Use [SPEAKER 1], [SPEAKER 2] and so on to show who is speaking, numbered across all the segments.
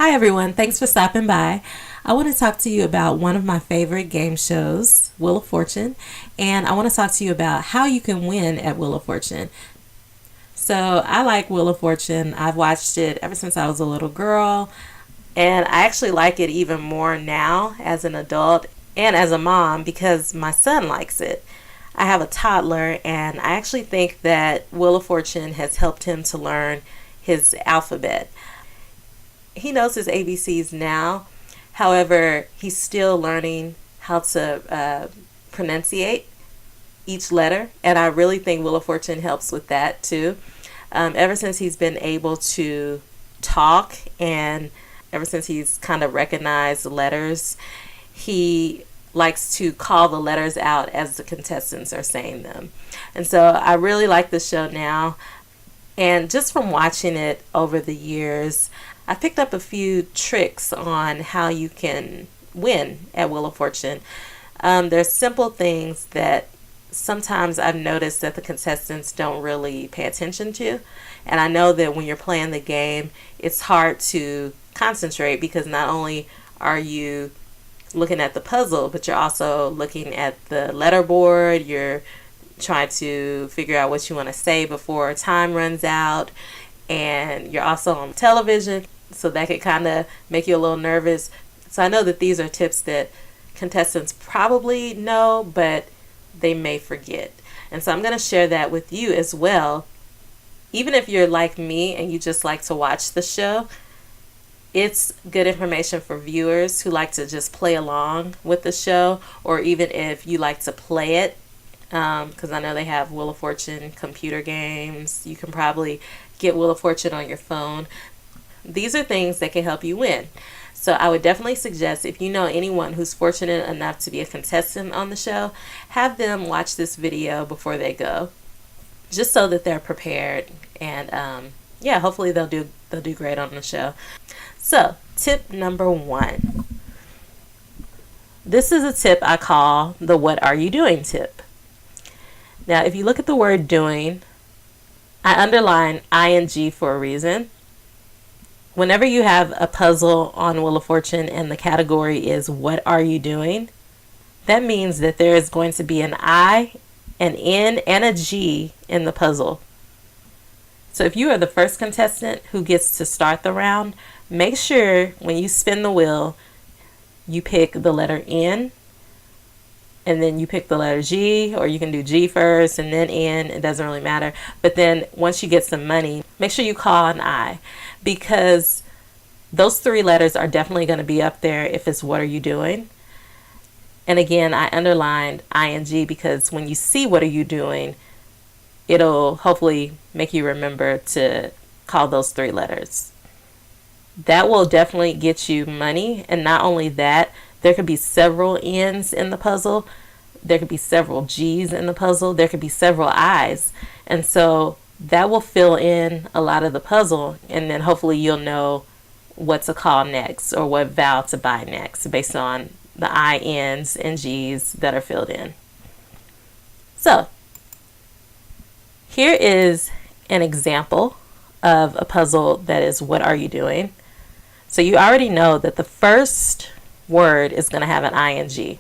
[SPEAKER 1] Hi everyone, thanks for stopping by. I want to talk to you about one of my favorite game shows, Wheel of Fortune, and I want to talk to you about how you can win at Wheel of Fortune. So I like Wheel of Fortune. I've watched it ever since I was a little girl, and I actually like it even more now as an adult and as a mom because my son likes it. I have a toddler, and I actually think that Wheel of Fortune has helped him to learn his alphabet. He knows his ABCs now. However, he's still learning how to pronunciate each letter, and I really think Wheel of Fortune helps with that too. Ever since he's been able to talk and ever since he's kind of recognized letters, he likes to call the letters out as the contestants are saying them. And so I really like the show now. And just from watching it over the years, I picked up a few tricks on how you can win at Wheel of Fortune. There's simple things that sometimes I've noticed that the contestants don't really pay attention to. And I know that when you're playing the game, it's hard to concentrate because not only are you looking at the puzzle, but you're also looking at the letter board. You're trying to figure out what you want to say before time runs out, and you're also on television, so that could kind of make you a little nervous. So I know that these are tips that contestants probably know, but they may forget. And so I'm going to share that with you as well. Even if you're like me and you just like to watch the show, it's good information for viewers who like to just play along with the show, or even if you like to play it, because I know they have Wheel of Fortune computer games. You can probably get Wheel of Fortune on your phone. These are things that can help you win. So I would definitely suggest, if you know anyone who's fortunate enough to be a contestant on the show, have them watch this video before they go, just so that they're prepared. And yeah, hopefully they'll do great on the show. So tip number 1. This is a tip I call the "What are you doing" tip. Now, if you look at the word doing, I underline ing for a reason. Whenever you have a puzzle on Wheel of Fortune and the category is "What are you doing?", that means that there is going to be an I, an N, and a G in the puzzle. So if you are the first contestant who gets to start the round, make sure when you spin the wheel, you pick the letter N, and then you pick the letter G, or you can do G first and then N. It doesn't really matter. But then once you get some money, make sure you call an I, because those 3 letters are definitely going to be up there if it's "What are you doing?" And again, I underlined ing because when you see "What are you doing?", it'll hopefully make you remember to call those 3 letters. That will definitely get you money. And not only that, there could be several N's in the puzzle. There could be several G's in the puzzle. There could be several I's. And so that will fill in a lot of the puzzle. And then hopefully you'll know what to call next or what vowel to buy next based on the I, N's, and G's that are filled in. So here is an example of a puzzle that is "What are you doing?" So you already know that the first word is going to have an ing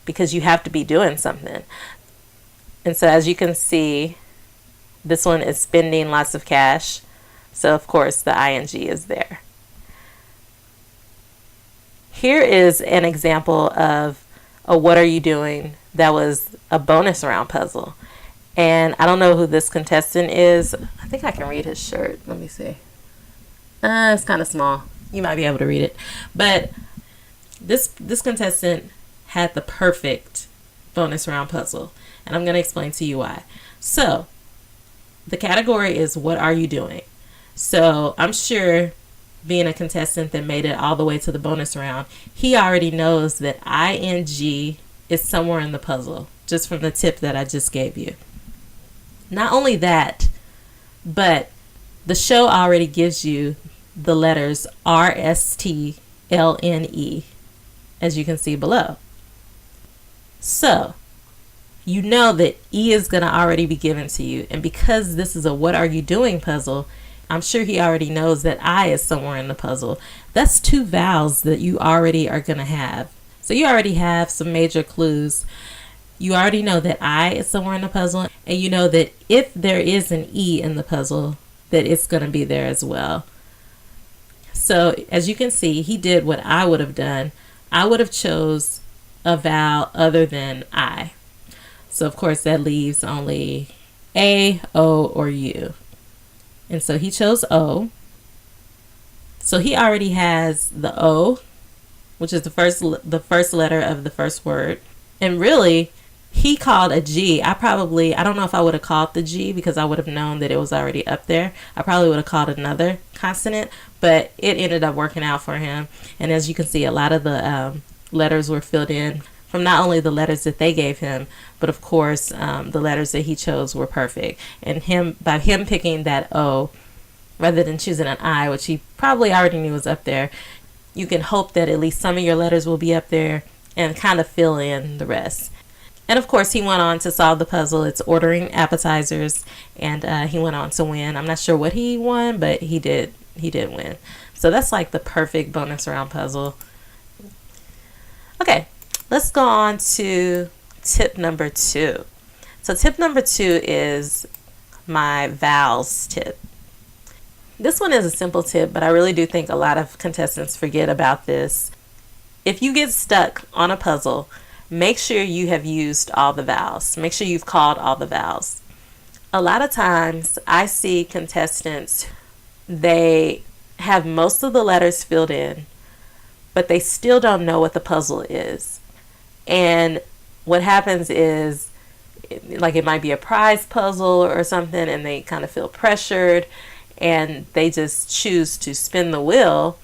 [SPEAKER 1] because you have to be doing something. And so as you can see, this one is spending lots of cash. So of course the ing is there. Here is an example of a "What are you doing?" that was a bonus round puzzle. And I don't know who this contestant is. I think I can read his shirt. Let me see. It's kind of small. You might be able to read it. But this contestant had the perfect bonus round puzzle. And I'm going to explain to you why. So the category is "What are you doing?" So I'm sure, being a contestant that made it all the way to the bonus round, he already knows that ing is somewhere in the puzzle, just from the tip that I just gave you. Not only that, but the show already gives you the letters RSTLNE, as you can see below. So you know that E is going to already be given to you. And because this is a "What are you doing" puzzle, I'm sure he already knows that I is somewhere in the puzzle. That's 2 vowels that you already are going to have. So you already have some major clues. You already know that I is somewhere in the puzzle, and you know that if there is an E in the puzzle, that it's going to be there as well. So as you can see, he did what I would have done. I would have chose a vowel other than I. So of course that leaves only A, O, or U. And so he chose O. So he already has the O, which is the first letter of the first word. And really, he called a G. I don't know if I would have called the G because I would have known that it was already up there. I probably would have called another consonant, but it ended up working out for him. And as you can see, a lot of the letters were filled in from not only the letters that they gave him, but of course the letters that he chose were perfect. And by him picking that O rather than choosing an I, which he probably already knew was up there, you can hope that at least some of your letters will be up there and kind of fill in the rest. And of course, he went on to solve the puzzle. It's ordering appetizers, and he went on to win. I'm not sure what he won, but he did win. So that's like the perfect bonus round puzzle. Okay, let's go on to tip number 2. So tip number 2 is my vowels tip. This one is a simple tip, but I really do think a lot of contestants forget about this. If you get stuck on a puzzle, make sure you have used all the vowels. Make sure you've called all the vowels. A lot of times I see contestants, they have most of the letters filled in, but they still don't know what the puzzle is. And what happens is, like, it might be a prize puzzle or something, and they kind of feel pressured, and they just choose to spin the wheel,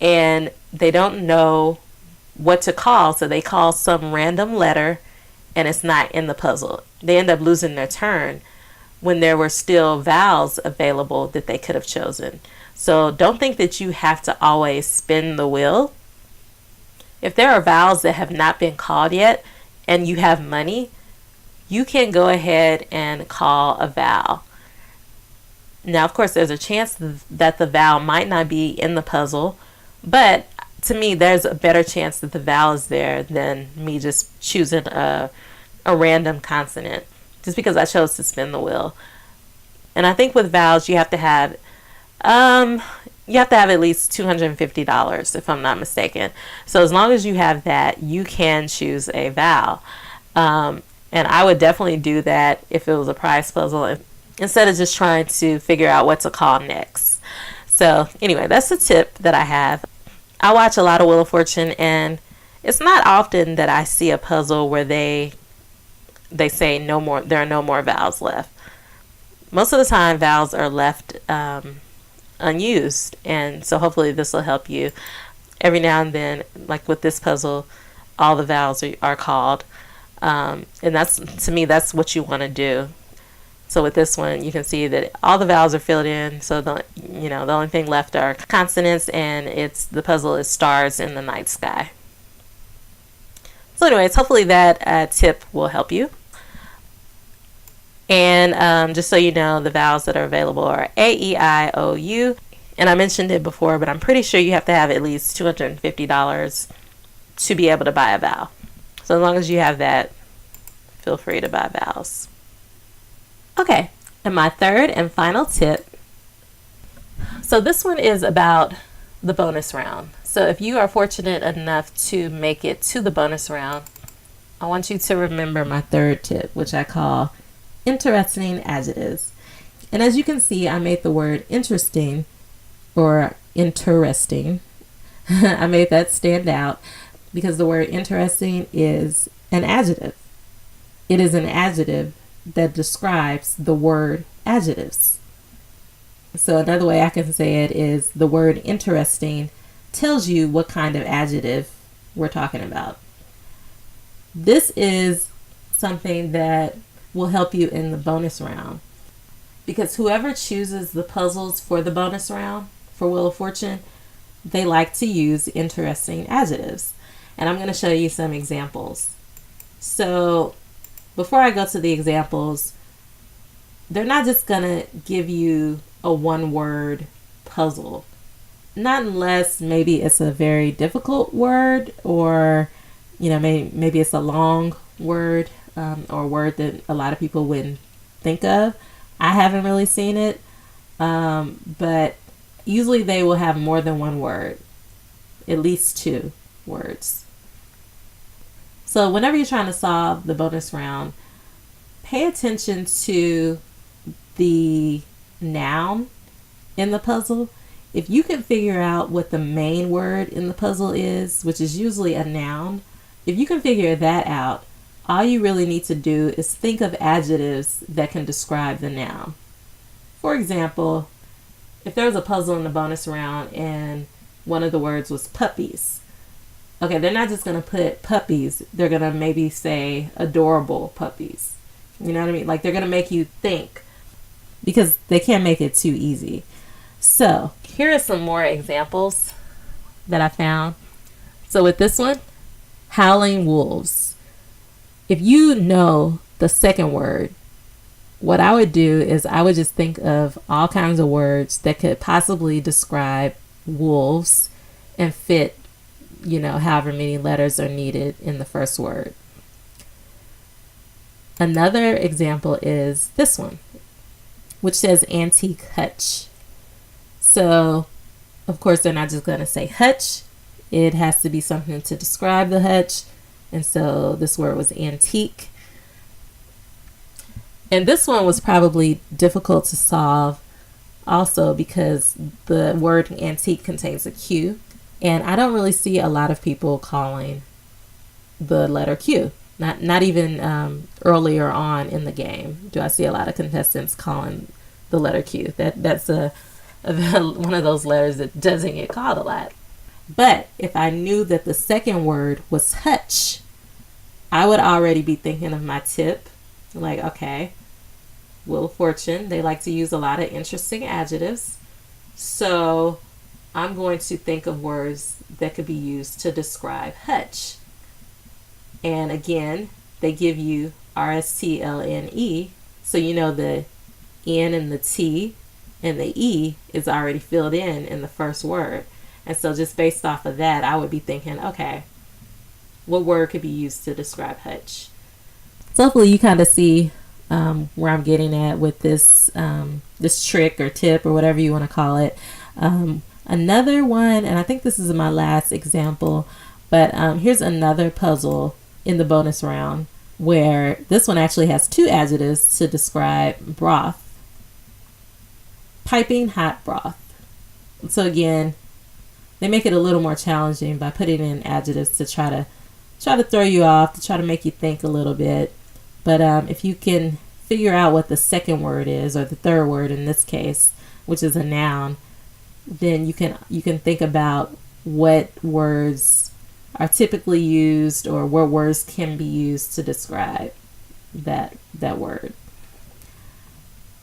[SPEAKER 1] and they don't know what to call, so they call some random letter and it's not in the puzzle. They end up losing their turn when there were still vowels available that they could have chosen. So don't think that you have to always spin the wheel. If there are vowels that have not been called yet and you have money, you can go ahead and call a vowel. Now, of course, there's a chance that the vowel might not be in the puzzle, but to me, there's a better chance that the vowel is there than me just choosing a random consonant, just because I chose to spin the wheel. And I think with vowels, you have to have at least $250, if I'm not mistaken. So as long as you have that, you can choose a vowel. And I would definitely do that if it was a prize puzzle, instead of just trying to figure out what to call next. So anyway, that's the tip that I have. I watch a lot of Wheel of Fortune, and it's not often that I see a puzzle where they say no more. There are no more vowels left. Most of the time, vowels are left unused, and so hopefully this will help you. Every now and then, like with this puzzle, all the vowels are called, and to me that's what you want to do. So with this one, you can see that all the vowels are filled in. So the only thing left are consonants, and the puzzle is stars in the night sky. So anyways, hopefully that tip will help you. And just so you know, the vowels that are available are A, E, I, O, U. And I mentioned it before, but I'm pretty sure you have to have at least $250 to be able to buy a vowel. So as long as you have that, feel free to buy vowels. Okay, and my third and final tip. So this one is about the bonus round. So if you are fortunate enough to make it to the bonus round, I want you to remember my third tip, which I call interesting adjectives. And as you can see, I made the word interesting or interesting. I made that stand out because the word interesting is an adjective. It is an adjective that describes the word adjectives. So another way I can say it is the word interesting tells you what kind of adjective we're talking about. This is something that will help you in the bonus round, because whoever chooses the puzzles for the bonus round for Wheel of Fortune, they like to use interesting adjectives. And I'm going to show you some examples. So before I go to the examples, they're not just going to give you a one word puzzle. Not unless maybe it's a very difficult word, or maybe it's a long word, or a word that a lot of people wouldn't think of. I haven't really seen it, but usually they will have more than one word, at least two words. So whenever you're trying to solve the bonus round, pay attention to the noun in the puzzle. If you can figure out what the main word in the puzzle is, which is usually a noun, if you can figure that out, all you really need to do is think of adjectives that can describe the noun. For example, if there was a puzzle in the bonus round and one of the words was puppies, okay, they're not just going to put puppies, they're going to maybe say adorable puppies. You know what I mean? Like, they're going to make you think, because they can't make it too easy. So here are some more examples that I found. So with this one, howling wolves. If you know the second word, what I would do is I would just think of all kinds of words that could possibly describe wolves and fit, however many letters are needed in the first word. Another example is this one, which says antique hutch. So, of course, they're not just going to say hutch. It has to be something to describe the hutch. And so this word was antique. And this one was probably difficult to solve also because the word antique contains a Q. And I don't really see a lot of people calling the letter Q. Not even earlier on in the game do I see a lot of contestants calling the letter Q. That's one of those letters that doesn't get called a lot. But if I knew that the second word was hutch, I would already be thinking of my tip. Like, okay, Wheel of Fortune, they like to use a lot of interesting adjectives. So I'm going to think of words that could be used to describe hutch. And again, they give you RSTLNE, so you know the N and the T and the E is already filled in the first word. And so just based off of that, I would be thinking, okay, what word could be used to describe hutch? So hopefully you kind of see where I'm getting at with this this trick or tip or whatever you want to call it. Another one, and I think this is my last example, but here's another puzzle in the bonus round where this one actually has two adjectives to describe broth. Piping hot broth. So again, they make it a little more challenging by putting in adjectives to try to throw you off, to try to make you think a little bit. But if you can figure out what the second word is, or the third word in this case, which is a noun, then you can think about what words are typically used, or what words can be used to describe that word.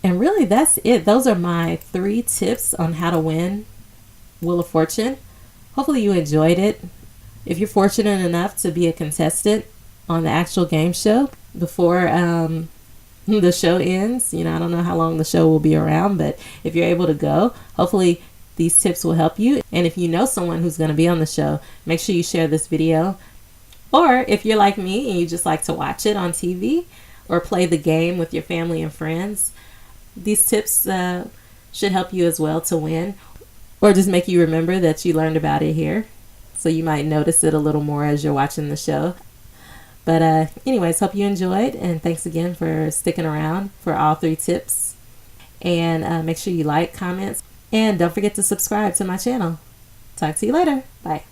[SPEAKER 1] And really, that's it. Those are my 3 tips on how to win Wheel of Fortune. Hopefully you enjoyed it. If you're fortunate enough to be a contestant on the actual game show before the show ends, I don't know how long the show will be around, but if you're able to go, hopefully these tips will help you. And if you know someone who's going to be on the show, make sure you share this video. Or if you're like me and you just like to watch it on TV or play the game with your family and friends, these tips should help you as well to win, or just make you remember that you learned about it here. So you might notice it a little more as you're watching the show. But anyways, hope you enjoyed, and thanks again for sticking around for all 3 tips. And make sure you like, comment, and don't forget to subscribe to my channel. Talk to you later. Bye.